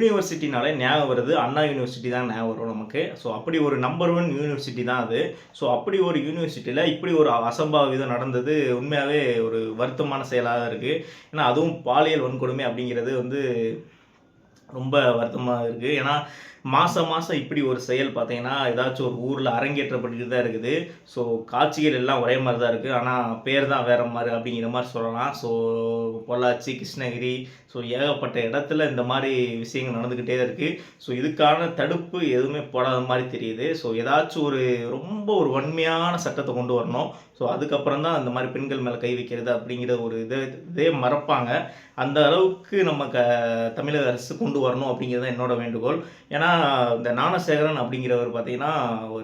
யூனிவர்சிட்டினாலே ஞாபகம் வருது அண்ணா யூனிவர்சிட்டி தான் ஞாபகம் வரும் நமக்கு. ஸோ அப்படி ஒரு நம்பர் 1 யூனிவர்சிட்டி தான் அது. ஸோ அப்படி ஒரு யூனிவர்சிட்டியில் இப்படி ஒரு அசம்பாவிதம் நடந்தது உண்மையாகவே ஒரு வருத்தமான செயலாக இருக்குது. ஏன்னா அதுவும் பாலியல் வன்கொடுமை அப்படிங்கிறது வந்து ரொம்ப வருத்தமாக இருக்குது. ஏன்னா மாதம் மாதம் இப்படி ஒரு செயல் பார்த்தீங்கன்னா ஏதாச்சும் ஒரு ஊரில் அரங்கேற்றப்பட்டு தான் இருக்குது. ஸோ காட்சிகள் எல்லாம் ஒரே மாதிரி தான் இருக்குது, ஆனால் பேர் தான் வேறு மாதிரி அப்படிங்கிற மாதிரி சொல்லலாம். ஸோ பொள்ளாச்சி, கிருஷ்ணகிரி, ஸோ ஏகப்பட்ட இடத்துல இந்த மாதிரி விஷயங்கள் நடந்துக்கிட்டே தான் இருக்குது. ஸோ இதுக்கான தடுப்பு எதுவுமே போடாத மாதிரி தெரியுது. ஸோ ஏதாச்சும் ஒரு ரொம்ப ஒரு வன்மையான சட்டத்தை கொண்டு வரணும். ஸோ அதுக்கப்புறம் தான் அந்த மாதிரி பெண்கள் மேலே கை வைக்கிறது அப்படிங்கிற ஒரு இதே மறப்பாங்க. அந்த அளவுக்கு நம்ம தமிழக அரசு கொண்டு வரணும் அப்படிங்கிறது தான் என்னோட வேண்டுகோள். ஏன்னா இந்த ஞானசேகரன் அப்படிங்கிறவர் பார்த்தீங்கன்னா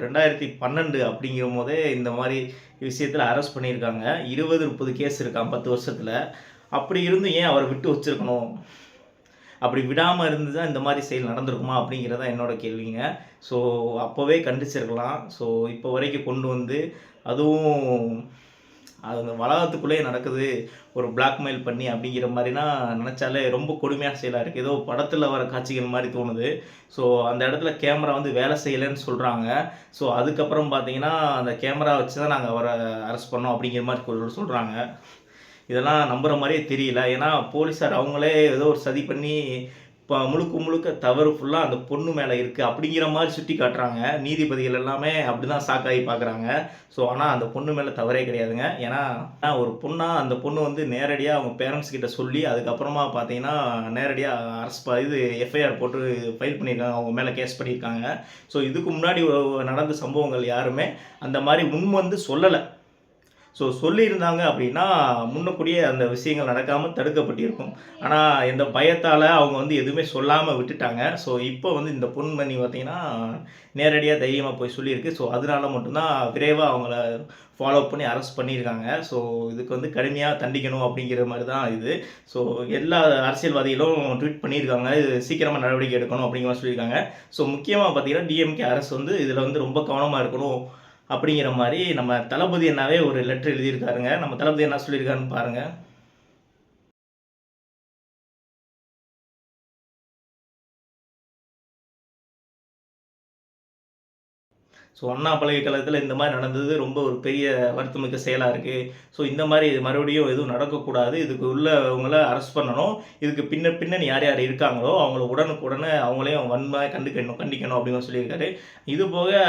2012 அப்படிங்கிற போதே இந்த மாதிரி விஷயத்தில் அரெஸ்ட் பண்ணியிருக்காங்க. 20-30 கேஸ் இருக்கான் 10 வருஷத்தில். அப்படி இருந்து ஏன் அவரை விட்டு வச்சிருக்கணும்? அப்படி விடாமல் இருந்து தான் இந்த மாதிரி செயல் நடந்திருக்குமா அப்படிங்கிறத என்னோட கேள்விங்க. ஸோ அப்போவே கண்டிச்சிருக்கலாம். ஸோ இப்போ வரைக்கும் கொண்டு வந்து அதுவும் அது வளாகத்துக்குள்ளேயே நடக்குது, ஒரு பிளாக்மெயில் பண்ணி அப்படிங்கிற மாதிரினா நினச்சாலே ரொம்ப கொடுமையான செயலாக இருக்குது. ஏதோ படத்தில் வர காட்சிகள் மாதிரி தோணுது. ஸோ அந்த இடத்துல கேமரா வந்து வேலை செய்யலைன்னு சொல்கிறாங்க. ஸோ அதுக்கப்புறம் பார்த்தீங்கன்னா அந்த கேமரா வச்சு தான் நாங்கள் அவரை அரெஸ்ட் பண்ணோம் அப்படிங்கிற மாதிரி சொல்கிறாங்க. இதெல்லாம் நம்புகிற மாதிரியே தெரியல. ஏன்னா போலீஸார் அவங்களே ஏதோ ஒரு சதி பண்ணி இப்போ முழுக்க தவறு ஃபுல்லாக அந்த பொண்ணு மேலே இருக்குது அப்படிங்கிற மாதிரி சுட்டி காட்டுறாங்க. நீதிபதிகள் எல்லாமே அப்படி தான் ஷாக்காகி பார்க்குறாங்க. ஸோ ஆனால் அந்த பொண்ணு மேலே தவறே கிடையாதுங்க. ஏன்னா ஒரு பொண்ணாக அந்த பொண்ணு வந்து நேரடியாக அவங்க பேரண்ட்ஸ் கிட்ட சொல்லி அதுக்கப்புறமா பார்த்தீங்கன்னா நேரடியாக இது எஃப்ஐஆர் போட்டு ஃபைல் பண்ணியிருக்காங்க, அவங்க மேலே கேஸ் பண்ணியிருக்காங்க. ஸோ இதுக்கு முன்னாடி நடந்த சம்பவங்கள் யாருமே அந்த மாதிரி முன் வந்து சொல்லலை. ஸோ சொல்லியிருந்தாங்க அப்படின்னா முன்னக்கூடியே அந்த விஷயங்கள் நடக்காமல் தடுக்கப்பட்டிருக்கும். ஆனால் இந்த பயத்தால் அவங்க வந்து எதுவுமே சொல்லாமல் விட்டுட்டாங்க. ஸோ இப்போ வந்து இந்த பொன்மணி பார்த்திங்கன்னா நேரடியாக தைரியமாக போய் சொல்லியிருக்கு. ஸோ அதனால மட்டும்தான் விரைவாக அவங்கள ஃபாலோ பண்ணி அரெஸ்ட் பண்ணியிருக்காங்க. ஸோ இதுக்கு வந்து கடுமையாக தண்டிக்கணும் அப்படிங்கிற மாதிரி தான் இது. ஸோ எல்லா அரசியல்வாதிகளும் ட்வீட் பண்ணியிருக்காங்க, இது சீக்கிரமாக நடவடிக்கை எடுக்கணும் அப்படிங்கிற மாதிரி சொல்லியிருக்காங்க. ஸோ முக்கியமாக பார்த்திங்கன்னா டிஎம்கே அரசு வந்து இதில் வந்து ரொம்ப கவனமாக இருக்கணும் அப்படிங்கிற மாதிரி நம்ம தளபதி அண்ணாவே ஒரு லெட்டர் எழுதியிருக்காருங்க. நம்ம தளபதி என்ன சொல்லியிருக்காருன்னு பாருங்கள். ஸோ அண்ணா பல்கலைக்கழகத்தில் இந்த மாதிரி நடந்தது ரொம்ப ஒரு பெரிய வருத்தமிக்க செயலாக இருக்குது. ஸோ இந்த மாதிரி மறுபடியும் எதுவும் நடக்கக்கூடாது, இதுக்கு உள்ளவங்கள அரெஸ்ட் பண்ணணும், இதுக்கு பின்னணி யார் யார் இருக்காங்களோ அவங்கள உடனுக்குடனே அவங்களையும் வன்மையாக கண்டிக்கணும் அப்படின்னு சொல்லியிருக்காரு. இது போக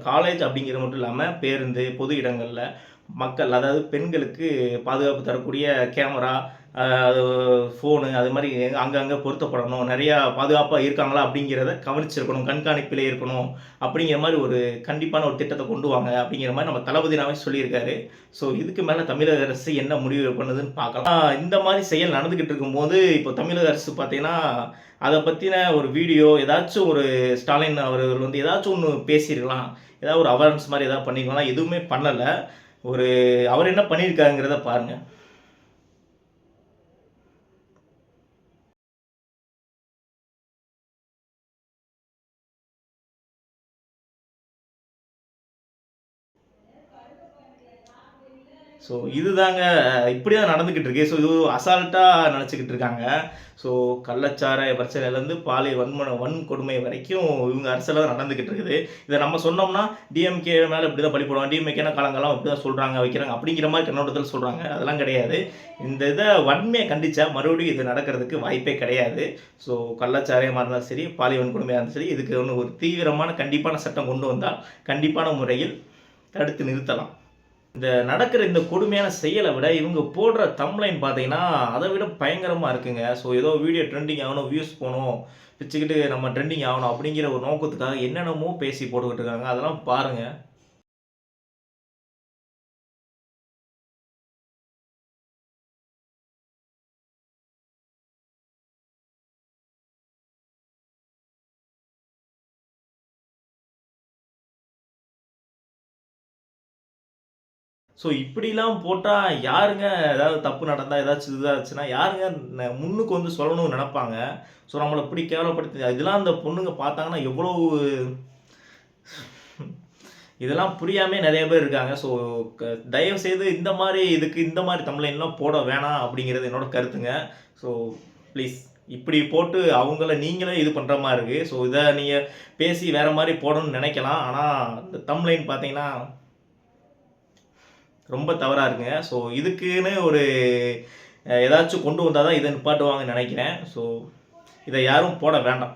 காலேஜ் அப்படிங்கிறது மட்டும் இல்லாமல் பேருந்து, பொது இடங்களில் மக்கள், அதாவது பெண்களுக்கு பாதுகாப்பு தரக்கூடிய கேமரா, ஃபோனு அது மாதிரி அங்கங்கே பொருத்தப்படணும், நிறையா பாதுகாப்பாக இருக்காங்களா அப்படிங்கிறத கவனிச்சிருக்கணும், கண்காணிப்பிலே இருக்கணும் அப்படிங்கிற மாதிரி ஒரு கண்டிப்பான ஒரு திட்டத்தை கொண்டு வாங்க அப்படிங்கிற மாதிரி நம்ம தளபதினாவே சொல்லியிருக்காரு. ஸோ இதுக்கு மேலே தமிழக அரசு என்ன முடிவு பண்ணுதுன்னு பார்க்கலாம். இந்த மாதிரி செயல் நடந்துக்கிட்டு இருக்கும்போது இப்போ தமிழக அரசு பார்த்தீங்கன்னா அதை பற்றின ஒரு வீடியோ ஏதாச்சும் ஒரு ஸ்டாலின் அவர்கள் வந்து ஏதாச்சும் ஒன்று பேசியிருக்கலாம், ஏதாவது ஒரு அவேர்னஸ் மாதிரி ஏதாவது பண்ணிக்கலாம், எதுவுமே பண்ணலை. அவர் என்ன பண்ணியிருக்காருங்கிறத பாருங்கள். ஸோ இதுதாங்க இப்படி தான் நடந்துக்கிட்டு இருக்கு. ஸோ இது அசால்ட்டாக நினச்சிக்கிட்டு இருக்காங்க. ஸோ கள்ளச்சாராய பிரச்சனையிலேருந்து பாலியல் வன்கொடுமை வரைக்கும் இவங்க அரசியல் தான் நடந்துக்கிட்டு இருக்குது. இதை நம்ம சொன்னோம்னா டிஎம்கே மேலே இப்படி தான் பழி போடுவாங்க, டிஎம்கேனா காலங்காலம் இப்படி தான் சொல்கிறாங்க வைக்கிறாங்க அப்படிங்கிற மாதிரி கண்ணோட்டத்தில் சொல்கிறாங்க. அதெல்லாம் கிடையாது. இந்த இதை வன்மையை கண்டித்தா மறுபடியும் இது நடக்கிறதுக்கு வாய்ப்பே கிடையாது. ஸோ கள்ளச்சாராயமாக இருந்தாலும் சரி, பாலியல் வன்கொடுமையாக இருந்தாலும் சரி, இதுக்கு ஒன்று ஒரு தீவிரமான கண்டிப்பான சட்டம் கொண்டு வந்தால் கண்டிப்பான முறையில் தடுத்து நிறுத்தலாம். இந்த நடக்கிற இந்த கொடுமையான செயலை விட இவங்க போடுற தம்ப்லைன் பார்த்தீங்கன்னா அதை விட பயங்கரமாக இருக்குங்க. ஸோ ஏதோ வீடியோ ட்ரெண்டிங் ஆகணும், வியூஸ் போகணும், வச்சுக்கிட்டு நம்ம ட்ரெண்டிங் ஆகணும் அப்படிங்கிற ஒரு நோக்கத்துக்காக என்னென்னமோ பேசி போட்டுக்கிட்டு இருக்காங்க. அதெல்லாம் பாருங்கள். ஸோ இப்படிலாம் போட்டால் யாருங்க ஏதாவது தப்பு நடந்தால் ஏதாச்சும் இதாச்சுன்னா யாருங்க முன்னுக்கு வந்து சொல்லணும்னு நினப்பாங்க. ஸோ நம்மளை இப்படி கேவலப்படுத்தி இதெல்லாம் அந்த பொண்ணுங்க பார்த்தாங்கன்னா எவ்வளோ இதெல்லாம் புரியாமல் நிறைய பேர் இருக்காங்க. ஸோ தயவுசெய்து இந்த மாதிரி தம்ப்லைன்லாம் போட வேணாம் அப்படிங்கிறது என்னோட கருத்துங்க. ஸோ ப்ளீஸ் இப்படி போட்டு அவங்கள நீங்களே இது பண்ணுற மாதிரி இருக்குது. ஸோ இதை நீங்கள் பேசி வேறு மாதிரி போடணும்னு நினைக்கலாம். ஆனால் இந்த தம்ப்லைன் பார்த்தீங்கன்னா ரொம்ப தவறாக இருக்குங்க. ஸோ இதுக்குன்னு ஒரு ஏதாச்சும் கொண்டு வந்தால் தான் இதை நிப்பாட்டுவாங்கன்னு நினைக்கிறேன். ஸோ இதை யாரும் போட வேண்டாம்.